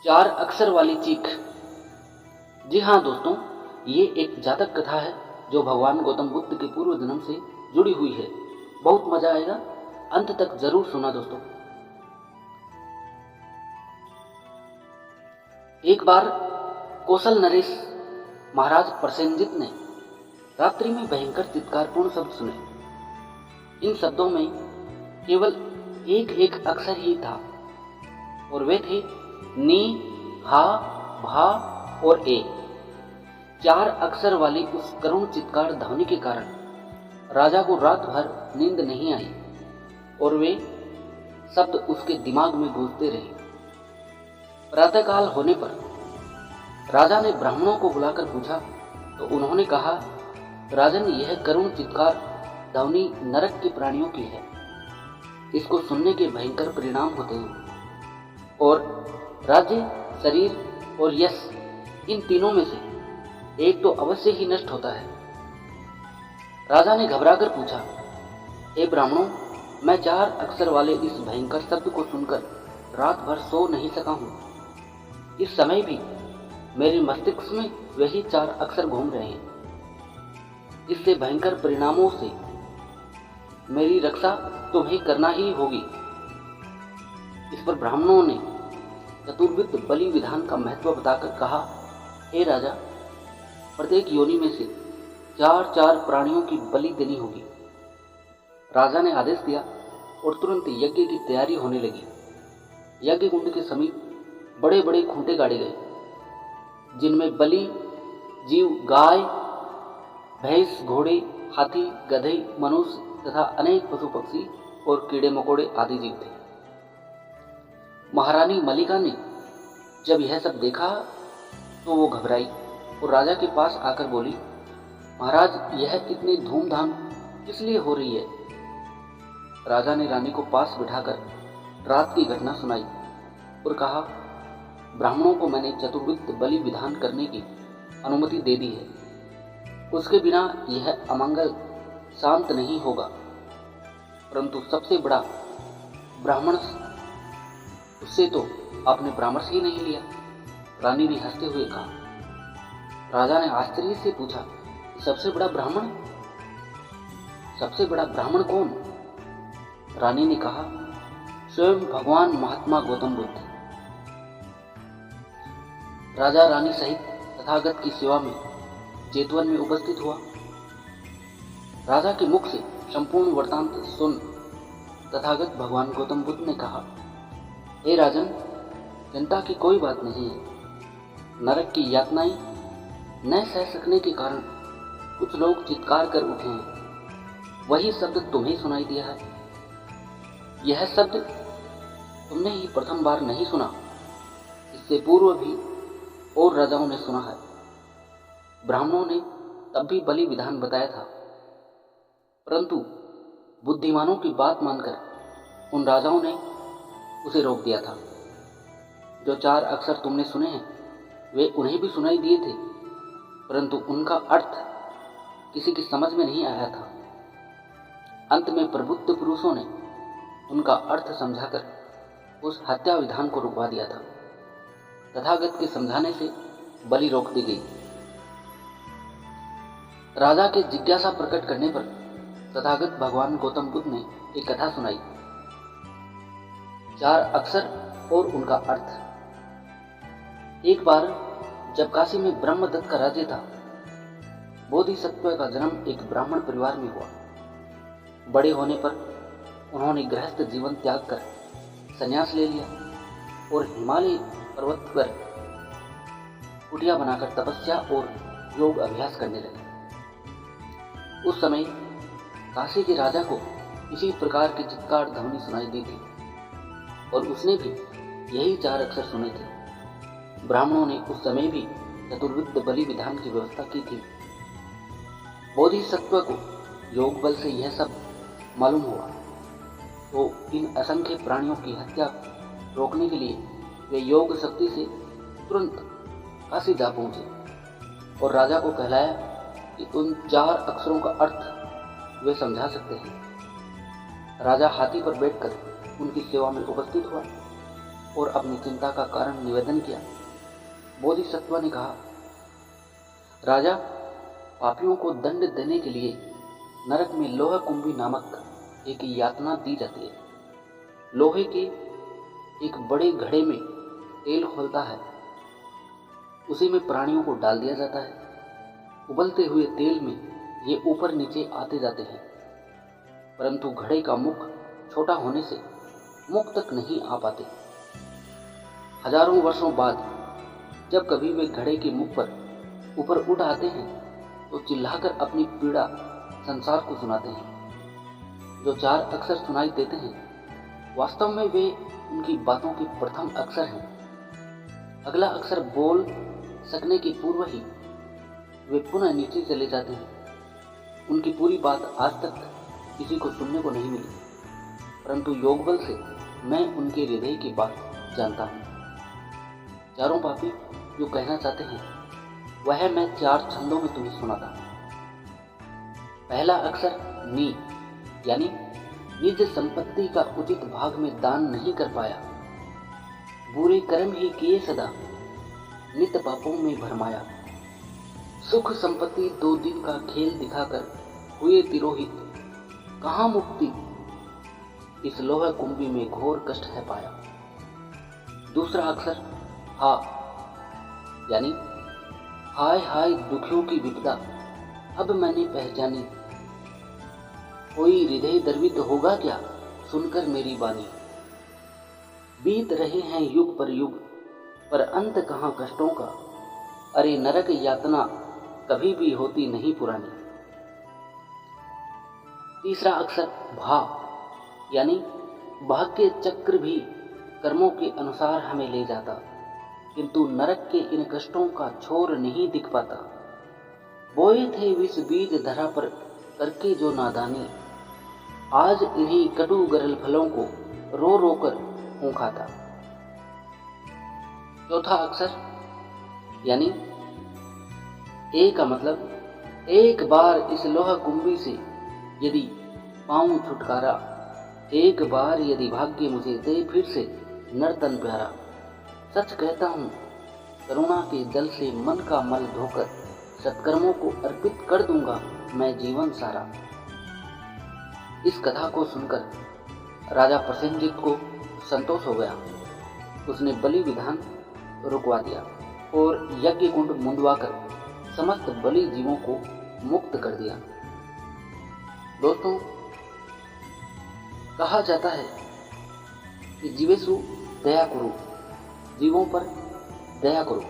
चार अक्षर वाली चीख। जी हाँ दोस्तों, ये एक जातक कथा है जो भगवान गौतम बुद्ध के पूर्व जन्म से जुड़ी हुई है। बहुत मजा आएगा, अंत तक जरूर सुना दोस्तों। एक बार कौशल नरेश महाराज प्रसेनजित ने रात्रि में भयंकर चित्कारपूर्ण शब्द सुने। इन शब्दों में केवल एक एक अक्षर ही था और वे थे नी, हा, भा और ए। चार अक्षर वाली उस करुण चित्कार ध्वनि के कारण राजा को रात भर नींद नहीं आई और वे शब्द उसके दिमाग में गूंजते रहे। प्रातःकाल होने पर राजा ने ब्राह्मणों को बुलाकर पूछा तो उन्होंने कहा, राजन, यह करुण चित्कार ध्वनि नरक के प्राणियों की है। इसको सुनने के भयंकर परिणाम होते हैं और राज्य, शरीर और यश, इन तीनों में से एक तो अवश्य ही नष्ट होता है। राजा ने घबराकर पूछा, हे ब्राह्मणों, मैं चार अक्षर वाले इस भयंकर शब्द को सुनकर रात भर सो नहीं सका हूँ। इस समय भी मेरे मस्तिष्क में वही चार अक्षर घूम रहे हैं। इससे भयंकर परिणामों से मेरी रक्षा तुम्हें करना ही होगी। इस पर ब्राह्मणों ने चतुर्विध बलि विधान का महत्व बताकर कहा, हे राजा, प्रत्येक योनि में से चार चार प्राणियों की बलि देनी होगी। राजा ने आदेश दिया और तुरंत यज्ञ की तैयारी होने लगी। यज्ञ कुंड के समीप बड़े बड़े खूंटे गाड़े गए जिनमें बलि जीव गाय, भैंस, घोड़े, हाथी, गधे, मनुष्य तथा अनेक पशु पक्षी और कीड़े मकोड़े आदि जीव थे। महारानी मलिका ने जब यह सब देखा तो वो घबराई और राजा के पास आकर बोली, महाराज, यह इतनी धूमधाम किस लिए हो रही है? राजा ने रानी को पास बिठाकर रात की घटना सुनाई और कहा, ब्राह्मणों को मैंने चतुर्विध बलि विधान करने की अनुमति दे दी है। उसके बिना यह अमंगल शांत नहीं होगा। परंतु सबसे बड़ा ब्राह्मण, उससे तो आपने परामर्श ही नहीं लिया। रानी ने हंसते हुए कहा। राजा ने आश्चर्य से पूछा, सबसे बड़ा ब्राह्मण? सबसे बड़ा ब्राह्मण कौन? रानी ने कहा, स्वयं भगवान महात्मा गौतम बुद्ध। राजा रानी सहित तथागत की सेवा में जेतवन में उपस्थित हुआ। राजा के मुख से संपूर्ण वृत्तांत सुन तथागत भगवान गौतम बुद्ध ने कहा, हे राजन, चिंता की कोई बात नहीं है। नरक की यातनाएं न सह सकने के कारण कुछ लोग चित्कार कर उठे हैं। वही शब्द तुम्हें सुनाई दिया है। यह शब्द तुमने ही प्रथम बार नहीं सुना, इससे पूर्व भी और राजाओं ने सुना है। ब्राह्मणों ने तब भी बलि विधान बताया था, परंतु बुद्धिमानों की बात मानकर उन राजाओं ने उसे रोक दिया था। जो चार अक्षर तुमने सुने हैं वे उन्हें भी सुनाई दिए थे, परंतु उनका अर्थ किसी की समझ में नहीं आया था। अंत में प्रबुद्ध पुरुषों ने उनका अर्थ समझाकर उस हत्या विधान को रुकवा दिया था। तथागत के समझाने से बलि रोक दी गई। राजा के जिज्ञासा प्रकट करने पर तथागत भगवान गौतम बुद्ध ने एक कथा सुनाई, चार अक्षर और उनका अर्थ। एक बार जब काशी में ब्रह्मदत्त का राज्य था, बोधिसत्व का जन्म एक ब्राह्मण परिवार में हुआ। बड़े होने पर उन्होंने गृहस्थ जीवन त्याग कर संन्यास ले लिया और हिमालय पर्वत पर कुटिया बनाकर तपस्या और योग अभ्यास करने लगे। उस समय काशी के राजा को इसी प्रकार की चित्कार ध्वनि सुनाई दी थी और उसने भी यही चार अक्षर सुने थे। ब्राह्मणों ने उस समय भी चतुर्विध बलि विधान की व्यवस्था की थी। बोधिसत्व को योग बल से यह सब मालूम हुआ तो इन असंख्य प्राणियों की हत्या रोकने के लिए वे योग शक्ति से तुरंत काशी जा पहुंचे और राजा को कहलाया कि उन चार अक्षरों का अर्थ वे समझा सकते हैं। राजा हाथी पर बैठकर उनकी सेवा में उपस्थित हुआ। और अपनी चिंता का कारण निवेदन किया। बोधिसत्व ने कहा, राजा, पापियों को दंड देने के लिए नरक में लोहा कुंभी नामक एक यातना दी जाती है। लोहे के एक बड़े घड़े में तेल खौलता है, उसी में प्राणियों को डाल दिया जाता है। उबलते हुए तेल में ये ऊपर नीचे आते जाते हैं, परंतु घड़े का मुख छोटा होने से मुख तक नहीं आ पाते। हजारों वर्षों बाद जब कभी वे घड़े के मुख पर ऊपर उठ आते हैं तो चिल्लाकर अपनी पीड़ा संसार को सुनाते हैं। जो 4 अक्षर सुनाई देते हैं वास्तव में वे उनकी बातों के प्रथम अक्षर हैं। अगला अक्षर बोल सकने के पूर्व ही वे पुनः नीचे चले जाते हैं। उनकी पूरी बात आज तक किसी को सुनने को नहीं मिली, परंतु योग बल से मैं उनके हृदय की बात जानता हूँ। चारों पापी जो कहना चाहते हैं वह मैं 4 छंदों में तुम्हें सुनाता हूँ। पहला अक्षर नी, यानी निज संपत्ति का उचित भाग में दान नहीं कर पाया, बुरे कर्म ही किए सदा, नित पापों में भरमाया। सुख संपत्ति 2 दिन का खेल दिखाकर हुए तिरोहित, कहाँ मुक्ति, इस लोह कुंभी में घोर कष्ट है पाया। दूसरा अक्षर हा, यानी हाय हाय दुखियों की विपदा अब मैंने पहचानी, कोई हृदय द्रवित होगा क्या सुनकर मेरी वाणी। बीत रहे हैं युग पर युग, पर अंत कहाँ कष्टों का, अरे नरक यातना कभी भी होती नहीं पुरानी। तीसरा अक्षर भा, यानी भाग्य चक्र भी कर्मों के अनुसार हमें ले जाता, किंतु नरक के इन कष्टों का छोर नहीं दिख पाता। बोए थे विष बीज धरा पर करके जो नादानी, आज इन्हीं कटु गरल फलों को रो रो कर हूं खाता। चौथा अक्षर यानी ए का मतलब, एक बार इस लोहा कुंभी से यदि पाऊं छुटकारा, एक बार यदि भाग्य मुझे दे फिर से नर्तन प्यारा। सच कहता हूँ करुणा के जल से मन का मल धोकर सत्कर्मों को अर्पित कर दूंगा मैं जीवन सारा। इस कथा को सुनकर राजा प्रसेनजित को संतोष हो गया। उसने बलि विधान रुकवा दिया और यज्ञ कुंड मुंदवाकर समस्त बलि जीवों को मुक्त कर दिया। दोस्तों, कहा जाता है कि जीवेषु दया करो, जीवों पर दया करो।